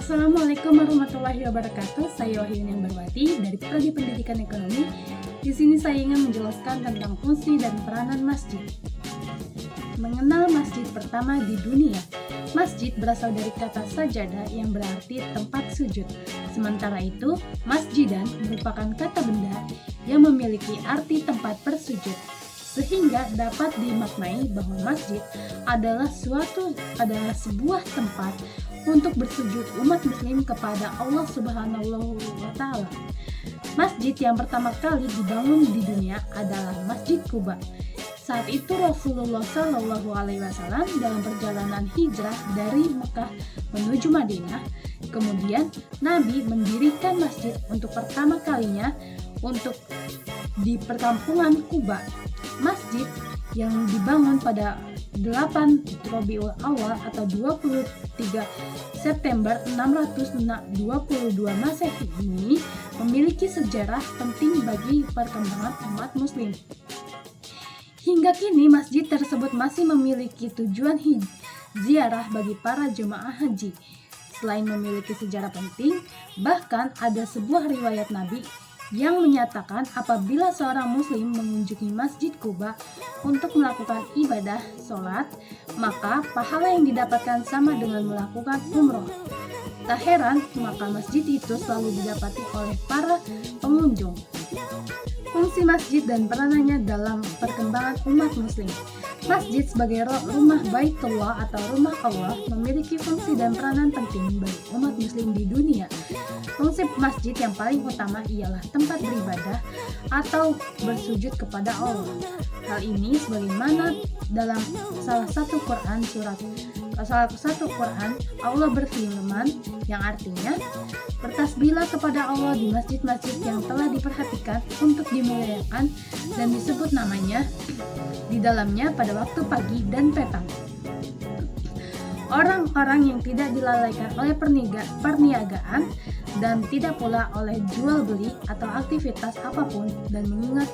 Assalamualaikum warahmatullahi wabarakatuh. Saya Wahyuni Barwati dari Prodi Pendidikan Ekonomi. Di sini saya ingin menjelaskan tentang fungsi dan peranan masjid. Mengenal masjid pertama di dunia. Masjid berasal dari kata sajadah yang berarti tempat sujud. Sementara itu, masjidan merupakan kata benda yang memiliki arti tempat bersujud, sehingga dapat dimaknai bahwa masjid adalah sebuah tempat untuk bersujud umat muslim kepada Allah Subhanahu wa Ta'ala. Masjid yang pertama kali dibangun di dunia adalah Masjid Quba. Saat itu Rasulullah Shallallahu Alaihi Wasallam dalam perjalanan hijrah dari Mekah menuju Madinah. Kemudian Nabi mendirikan masjid untuk pertama kalinya untuk di perkampungan Quba. Masjid yang dibangun pada 8 Rabiul Awal atau 23 September 622 Masehi ini memiliki sejarah penting bagi perkembangan umat muslim. Hingga kini masjid tersebut masih memiliki tujuan ziarah bagi para jemaah haji. Selain memiliki sejarah penting, bahkan ada sebuah riwayat Nabi yang menyatakan apabila seorang muslim mengunjungi Masjid Quba untuk melakukan ibadah sholat, maka pahala yang didapatkan sama dengan melakukan umroh. Tak heran, maka masjid itu selalu didapati oleh para pengunjung. Fungsi masjid dan peranannya dalam perkembangan umat muslim. Masjid sebagai rumah Baitullah atau rumah Allah memiliki fungsi dan peranan penting bagi umat muslim di dunia. Fungsi masjid yang paling utama ialah tempat beribadah atau bersujud kepada Allah. Hal ini sebagaimana dalam salah satu Quran Allah berfirman yang artinya, bertasbihlah kepada Allah di masjid-masjid yang telah diperhatikan untuk dimuliakan dan disebut namanya di dalamnya pada waktu pagi dan petang. Orang-orang yang tidak dilalaikan oleh perniagaan dan tidak pula oleh jual beli atau aktivitas apapun dan mengingat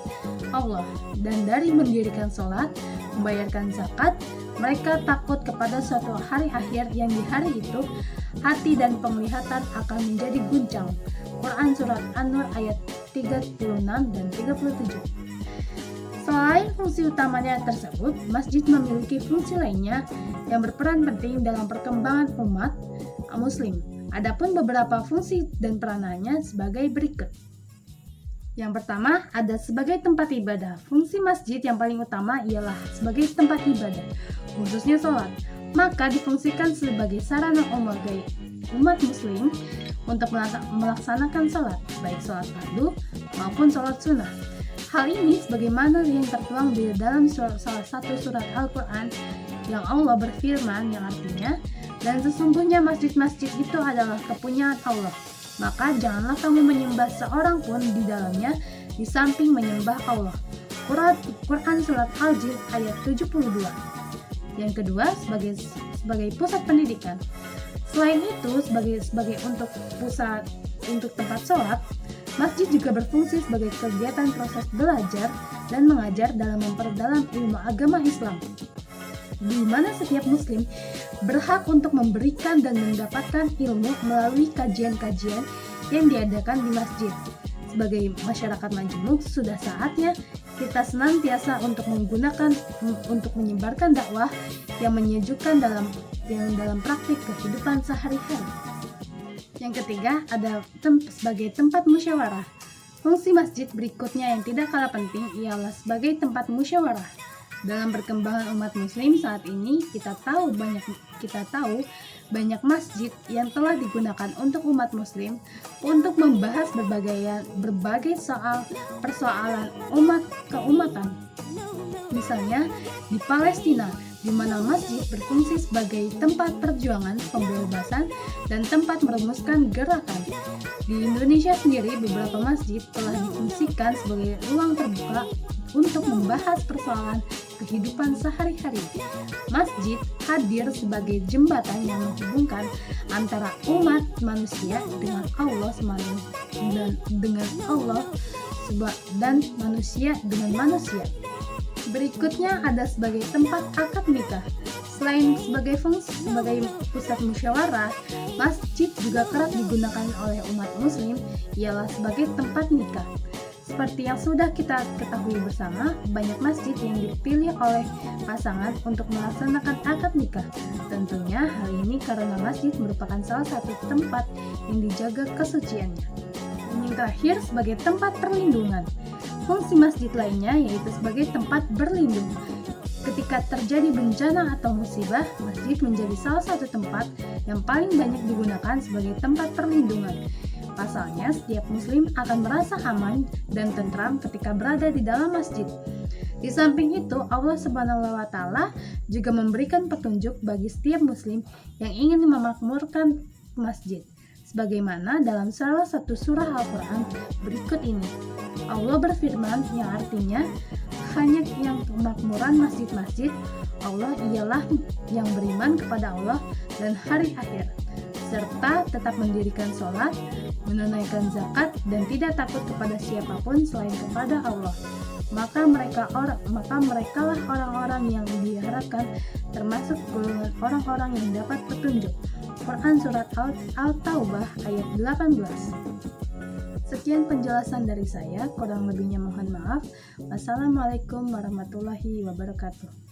Allah dan dari mendirikan sholat, membayarkan zakat, mereka takut kepada suatu hari akhir yang di hari itu hati dan penglihatan akan menjadi guncang. Quran Surat An-Nur ayat 36 dan 37. Selain fungsi utamanya tersebut, masjid memiliki fungsi lainnya yang berperan penting dalam perkembangan umat muslim. Adapun beberapa fungsi dan peranannya sebagai berikut. Yang pertama, ada sebagai tempat ibadah. Fungsi masjid yang paling utama ialah sebagai tempat ibadah, khususnya sholat. Maka difungsikan sebagai sarana umat muslim untuk melaksanakan sholat, baik sholat fardu maupun sholat sunnah. Hal ini sebagaimana yang tertuang di dalam salah satu surat Al-Quran yang Allah berfirman yang artinya, dan sesungguhnya masjid-masjid itu adalah kepunyaan Allah. Maka janganlah kamu menyembah seorang pun di dalamnya di samping menyembah Allah. Quran Surat Al-Jin ayat 72. Yang kedua, sebagai pusat pendidikan. Selain itu, sebagai untuk tempat sholat, masjid juga berfungsi sebagai kegiatan proses belajar dan mengajar dalam memperdalam ilmu agama Islam, di mana setiap muslim berhak untuk memberikan dan mendapatkan ilmu melalui kajian-kajian yang diadakan di masjid. Sebagai masyarakat majemuk, sudah saatnya kita senantiasa untuk menyebarkan dakwah yang menyejukkan dalam praktik kehidupan sehari-hari. Yang ketiga, ada sebagai tempat musyawarah. Fungsi masjid berikutnya yang tidak kalah penting ialah sebagai tempat musyawarah. Dalam perkembangan umat muslim saat ini, kita tahu banyak masjid yang telah digunakan untuk umat muslim untuk membahas berbagai persoalan keumatan. Misalnya di Palestina, di mana masjid berfungsi sebagai tempat perjuangan pembebasan dan tempat merumuskan gerakan. Di Indonesia sendiri, beberapa masjid telah difungsikan sebagai ruang terbuka untuk membahas persoalan kehidupan sehari-hari. Masjid hadir sebagai jembatan yang menghubungkan antara umat manusia dengan Allah dan manusia dengan manusia. Berikutnya ada sebagai tempat akad nikah. Selain sebagai fungsi sebagai pusat musyawarah, masjid juga kerap digunakan oleh umat muslim ialah sebagai tempat nikah. Seperti yang sudah kita ketahui bersama, banyak masjid yang dipilih oleh pasangan untuk melaksanakan akad nikah. Tentunya hal ini karena masjid merupakan salah satu tempat yang dijaga kesuciannya. Dan yang terakhir sebagai tempat perlindungan. Fungsi masjid lainnya yaitu sebagai tempat berlindung. Ketika terjadi bencana atau musibah, masjid menjadi salah satu tempat yang paling banyak digunakan sebagai tempat perlindungan. Pasalnya, setiap muslim akan merasa aman dan tentram ketika berada di dalam masjid. Di samping itu, Allah Subhanahu wa Ta'ala juga memberikan petunjuk bagi setiap muslim yang ingin memakmurkan masjid. Sebagaimana dalam salah satu surah Al-Quran berikut ini. Allah berfirman yang artinya, hanya yang kemakmuran masjid-masjid Allah ialah yang beriman kepada Allah dan hari akhir, serta tetap mendirikan sholat, menunaikan zakat, dan tidak takut kepada siapapun selain kepada Allah. Maka mereka lah orang-orang yang diharapkan termasuk golongan orang-orang yang dapat petunjuk. Quran Surat Al-Taubah ayat 18. Sekian penjelasan dari saya, kurang lebihnya mohon maaf. Wassalamualaikum warahmatullahi wabarakatuh.